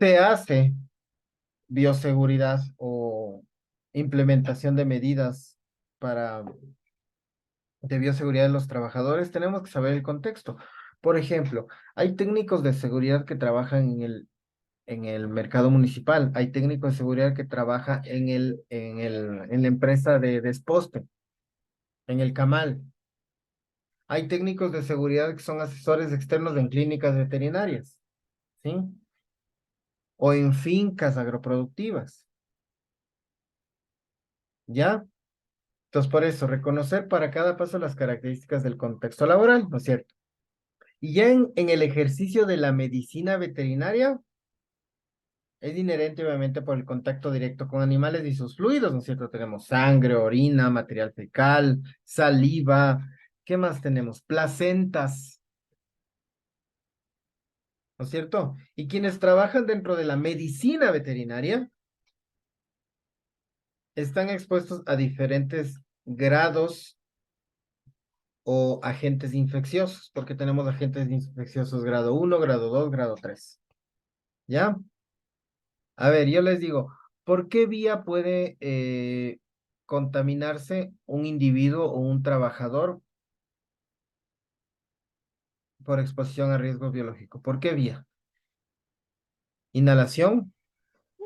se hace bioseguridad o implementación de medidas para de bioseguridad de los trabajadores, tenemos que saber el contexto. Por ejemplo, hay técnicos de seguridad que trabajan en el mercado municipal, hay técnicos de seguridad que trabajan en la empresa de Desposte, en el Camal. Hay técnicos de seguridad que son asesores externos en clínicas veterinarias, ¿sí? O en fincas agroproductivas, ¿ya? Entonces, por eso, reconocer para cada paso las características del contexto laboral, ¿no es cierto? Y ya en el ejercicio de la medicina veterinaria, es inherente obviamente por el contacto directo con animales y sus fluidos, ¿no es cierto? Tenemos sangre, orina, material fecal, saliva, ¿qué más tenemos? Placentas, ¿no es cierto? Y quienes trabajan dentro de la medicina veterinaria están expuestos a diferentes grados o agentes infecciosos, porque tenemos agentes infecciosos grado 1, grado 2, grado 3. ¿Ya? A ver, yo les digo, ¿por qué vía puede contaminarse un individuo o un trabajador por exposición a riesgo biológico? ¿Por qué vía? Inhalación,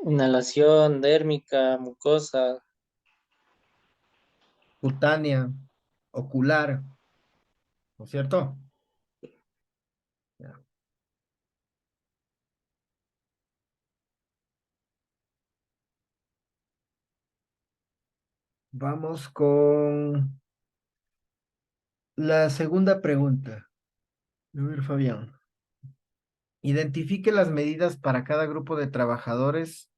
Inhalación, dérmica, mucosa. cutánea, ocular, ¿no es cierto? Ya. Vamos con la segunda pregunta. A ver, Fabián. Identifique las medidas para cada grupo de trabajadores,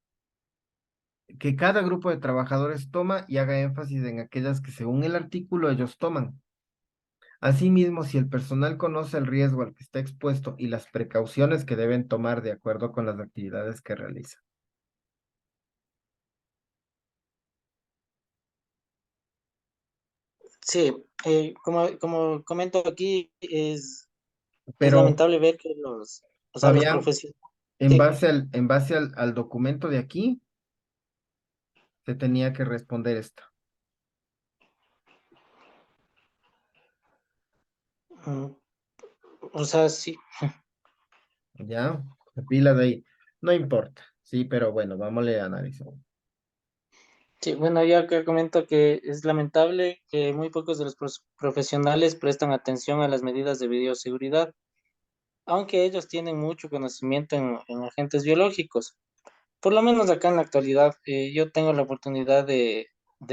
que cada grupo de trabajadores toma y haga énfasis en aquellas que según el artículo ellos toman. Asimismo, si el personal conoce el riesgo al que está expuesto y las precauciones que deben tomar de acuerdo con las actividades que realiza. Sí, como comento aquí, es Pero, lamentable ver que los Fabián, profesionales. Sí, en base al documento de aquí, te tenía que responder esto. mm, o sea, sí, ¿Ya? Pila de ahí. No importa. Sí, pero bueno, vámonos a analizar. sí, bueno, ya que comento que es lamentable que muy pocos de los profesionales prestan atención a las medidas de bioseguridad, aunque ellos tienen mucho conocimiento en agentes biológicos. Por lo menos acá en la actualidad, yo tengo la oportunidad de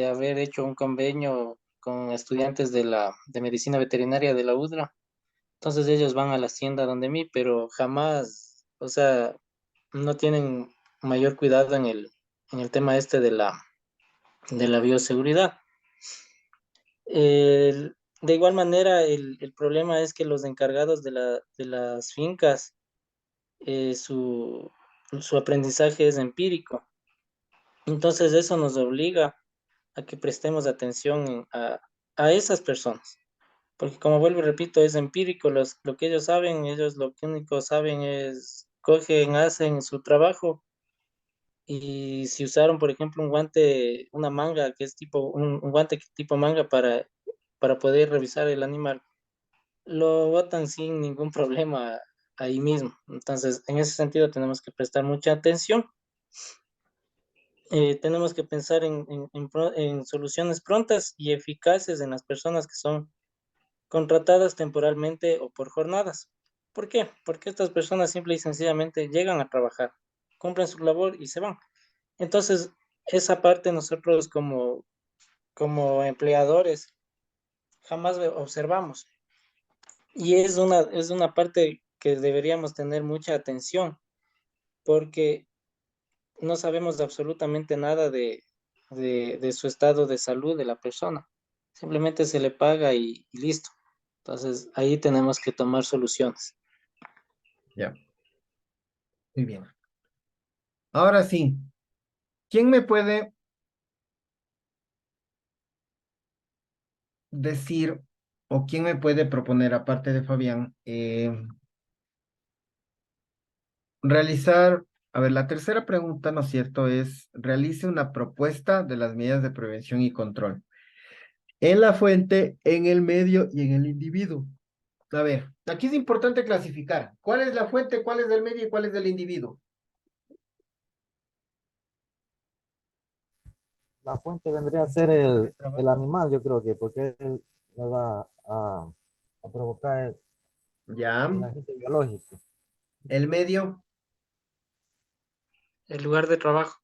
haber hecho un convenio con estudiantes de medicina veterinaria de la UDRA. Entonces ellos van a la hacienda donde mí, pero jamás, o sea, no tienen mayor cuidado en el tema este de la bioseguridad. De igual manera, el problema es que los encargados de las fincas, su aprendizaje es empírico. Entonces eso nos obliga a que prestemos atención a esas personas. Porque como vuelvo y repito, es empírico, lo que ellos saben, ellos lo que único saben es cogen, hacen su trabajo y si usaron, por ejemplo, un guante, una manga, que es un guante tipo manga para poder revisar el animal, lo botan sin ningún problema ahí mismo. Entonces, en ese sentido tenemos que prestar mucha atención. Tenemos que pensar en soluciones prontas y eficaces en las personas que son contratadas temporalmente o por jornadas. ¿Por qué? Porque estas personas simple y sencillamente llegan a trabajar, cumplen su labor y se van. Entonces, esa parte nosotros como empleadores jamás observamos. Y es una parte que deberíamos tener mucha atención porque no sabemos absolutamente nada de su estado de salud de la persona. Simplemente se le paga y listo. Entonces, ahí tenemos que tomar soluciones. Ya, muy bien. Ahora sí, ¿quién me puede decir o quién me puede proponer, aparte de Fabián, realizar A ver, la tercera pregunta, ¿no es cierto?, es realice una propuesta de las medidas de prevención y control en la fuente, en el medio y en el individuo. A ver, aquí es importante clasificar. ¿Cuál es la fuente, cuál es del medio y cuál es del individuo? La fuente vendría a ser el animal, yo creo que, porque él le va a provocar Ya. el agente biológico. El medio, El lugar de trabajo.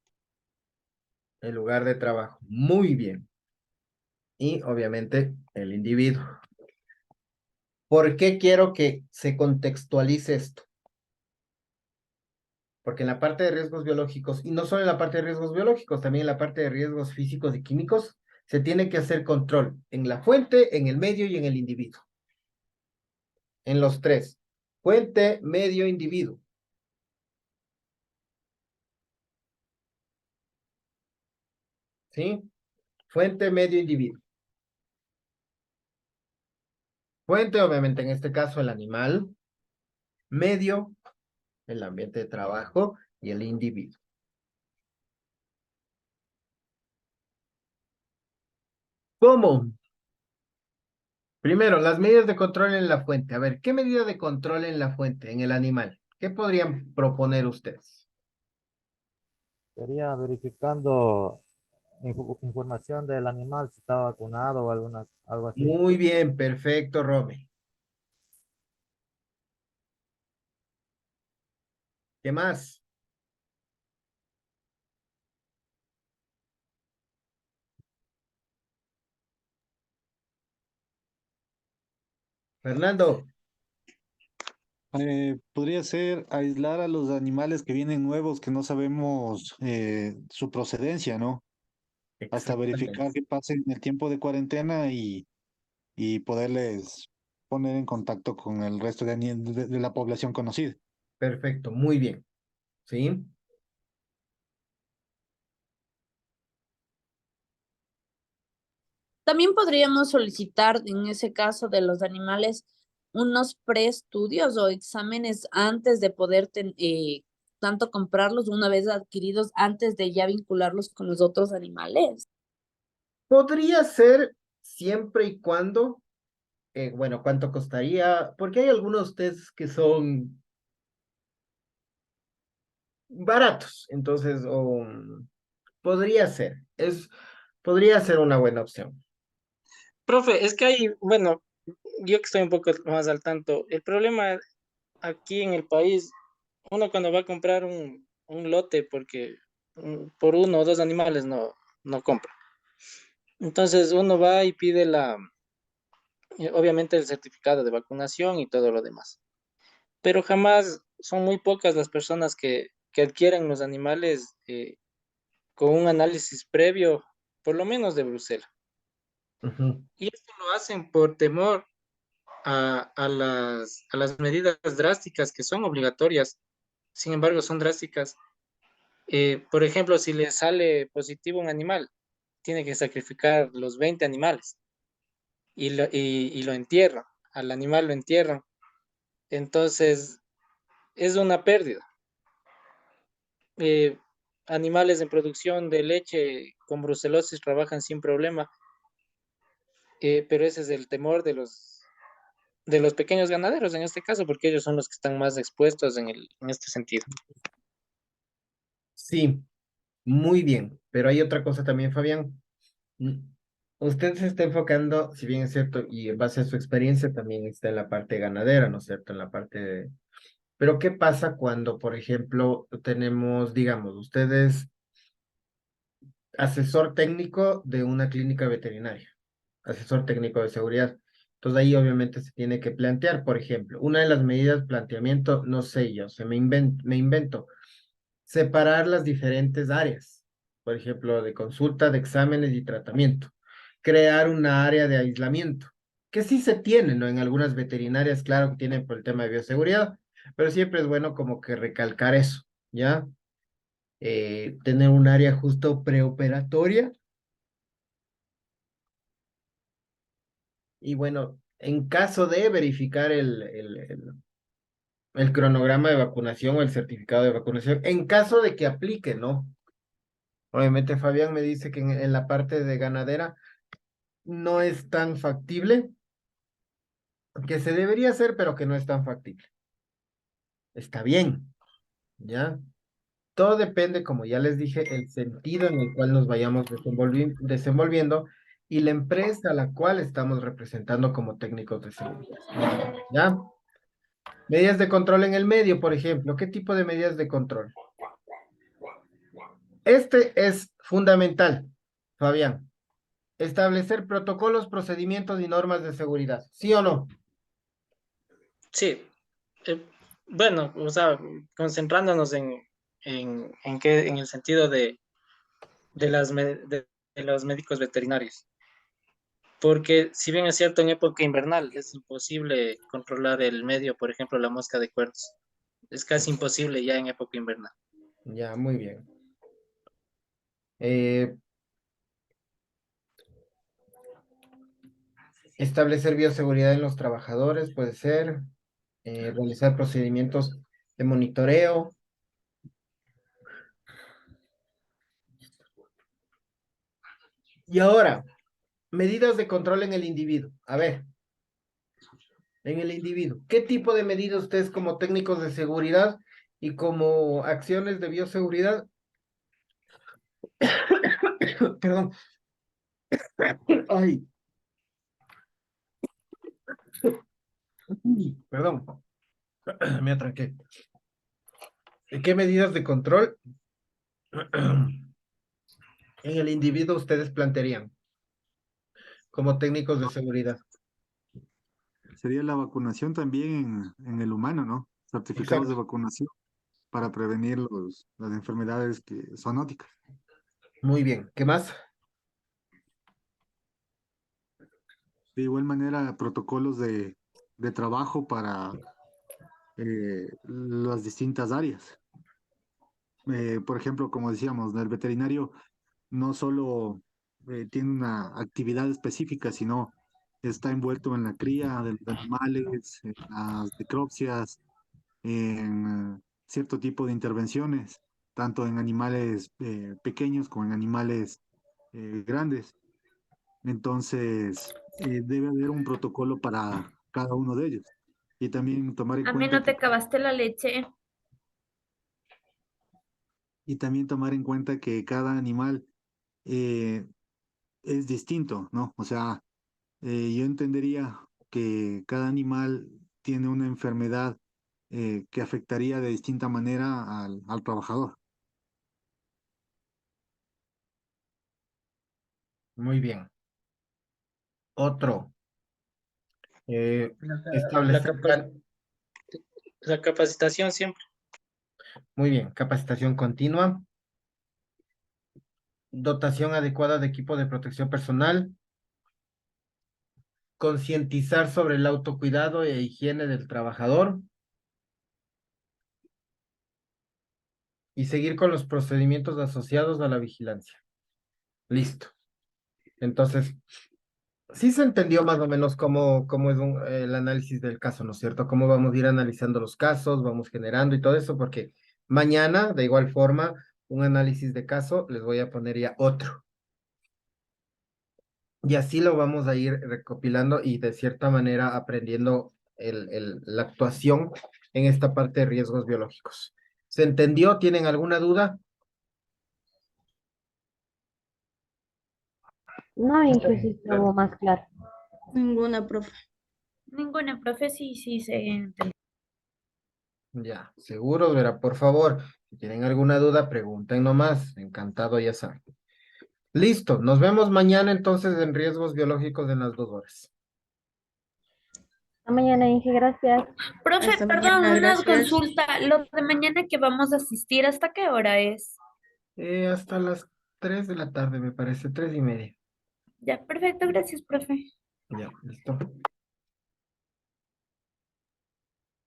el lugar de trabajo. Muy bien. Y obviamente el individuo. ¿Por qué quiero que se contextualice esto? Porque en la parte de riesgos biológicos, y no solo en la parte de riesgos biológicos, también en la parte de riesgos físicos y químicos, se tiene que hacer control en la fuente, en el medio y en el individuo. En los tres. Fuente, medio, individuo. ¿Sí? Fuente, medio, individuo. Fuente, obviamente, en este caso, el animal. Medio, el ambiente de trabajo y el individuo. ¿Cómo? Primero, las medidas de control en la fuente. A ver, ¿qué medida de control en la fuente, en el animal? ¿Qué podrían proponer ustedes? Sería verificando información del animal, si está vacunado o algo así. Muy bien, perfecto, Rome. ¿Qué más? Fernando. Podría ser aislar a los animales que vienen nuevos, que no sabemos su procedencia, ¿no? Hasta Exactamente. verificar que pasen el tiempo de cuarentena y poderles poner en contacto con el resto de la población conocida. Perfecto, muy bien. ¿Sí? También podríamos solicitar, en ese caso de los animales, unos preestudios o exámenes antes de poder tanto comprarlos una vez adquiridos, antes de ya vincularlos con los otros animales. Podría ser siempre y cuando, bueno, ¿cuánto costaría? Porque hay algunos tests que son baratos, entonces, podría ser una buena opción. Profe, es que hay, bueno, yo que estoy un poco más al tanto, el problema aquí en el país, uno cuando va a comprar un lote, porque por uno o dos animales no compra. Entonces uno va y pide obviamente el certificado de vacunación y todo lo demás. Pero jamás son muy pocas las personas que adquieren los animales con un análisis previo, por lo menos de Bruselas. Ujú. Y esto lo hacen por temor a las medidas drásticas que son obligatorias. Sin embargo, son drásticas. Por ejemplo, si le sale positivo un animal, tiene que sacrificar los 20 animales y lo entierran. Al animal lo entierran. Entonces, es una pérdida. Eh, Animales en producción de leche con brucelosis trabajan sin problema, pero ese es el temor de los pequeños ganaderos en este caso, porque ellos son los que están más expuestos en este sentido. Sí, muy bien. Pero hay otra cosa también, Fabián. Mm, Usted se está enfocando, si bien es cierto, y en base a su experiencia también está en la parte ganadera, ¿no es cierto? En la parte de... Pero ¿qué pasa cuando, por ejemplo, tenemos, digamos, ustedes asesor técnico de una clínica veterinaria, asesor técnico de seguridad? Entonces ahí obviamente se tiene que plantear, por ejemplo, una de las medidas planteamiento, no sé yo, me invento, separar las diferentes áreas, por ejemplo, de consulta, de exámenes y tratamiento, crear una área de aislamiento, que sí se tiene, ¿no? En algunas veterinarias, claro que tienen por el tema de bioseguridad, pero siempre es bueno como que recalcar eso, ¿ya? Tener un área justo preoperatoria y bueno, en caso de verificar el cronograma de vacunación o el certificado de vacunación, en caso de que aplique, ¿no? Obviamente Fabián me dice que en la parte de ganadera no es tan factible, que se debería hacer, pero que no es tan factible. Está bien, ¿ya? Todo depende, como ya les dije, el sentido en el cual nos vayamos desenvolviendo y la empresa a la cual estamos representando como técnicos de seguridad. ¿Ya? Medidas de control en el medio, por ejemplo. ¿Qué tipo de medidas de control? Este es fundamental, Fabián. Establecer protocolos, procedimientos y normas de seguridad. ¿Sí o no? Sí, eh, bueno, o sea, concentrándonos en el sentido de los médicos veterinarios. Porque si bien es cierto, en época invernal es imposible controlar el medio, por ejemplo, la mosca de cuernos. Es casi imposible ya en época invernal. Ya, muy bien. Eh, Establecer bioseguridad en los trabajadores, puede ser. Realizar procedimientos de monitoreo. Y ahora, medidas de control en el individuo. A ver, en el individuo, ¿qué tipo de medidas ustedes como técnicos de seguridad y como acciones de bioseguridad? Perdón. Ay, perdón. Me atranqué. ¿Qué medidas de control en el individuo ustedes plantearían como técnicos de seguridad? Sería la vacunación también en el humano, ¿no? Certificados de Exacto. vacunación para prevenir las enfermedades zoonóticas. Muy bien. ¿Qué más? De igual manera, protocolos de trabajo para las distintas áreas. Por ejemplo, como decíamos, el veterinario no solo tiene una actividad específica, sino está envuelto en la cría de los animales, en las necropsias, en cierto tipo de intervenciones, tanto en animales pequeños como en animales grandes. Entonces, debe haber un protocolo para cada uno de ellos. Y también tomar en A mí cuenta no te acabaste la leche. que cada animal eh, es distinto, ¿no? O sea, yo entendería que cada animal tiene una enfermedad que afectaría de distinta manera al trabajador. Muy bien. Otro. eh, La, la establecer, capa- la capacitación siempre. muy bien, capacitación continua, dotación adecuada de equipo de protección personal, concientizar sobre el autocuidado e higiene del trabajador y seguir con los procedimientos asociados a la vigilancia. Listo. Entonces, sí se entendió más o menos cómo es el análisis del caso, ¿no es cierto? Cómo vamos a ir analizando los casos, vamos generando y todo eso, porque mañana, de igual forma, un análisis de caso, les voy a poner ya otro. Y así lo vamos a ir recopilando y de cierta manera aprendiendo la actuación en esta parte de riesgos biológicos. ¿Se entendió? ¿Tienen alguna duda? No, Inge, sí estuvo más claro. Ninguna, profe. Ninguna, profe, sí, sí, se entendió. Ya, seguro, verá, por favor, si tienen alguna duda, pregunten nomás. Encantado, ya saben. Listo, nos vemos mañana entonces en riesgos biológicos en las 2 horas. Hasta mañana, Inge, gracias. Profe, Hasta perdón, mañana, una gracias. consulta. Lo de mañana que vamos a asistir, ¿hasta qué hora es? Hasta las 3 de la tarde, me parece, 3:30. Ya, perfecto, gracias, profe. Ya, listo.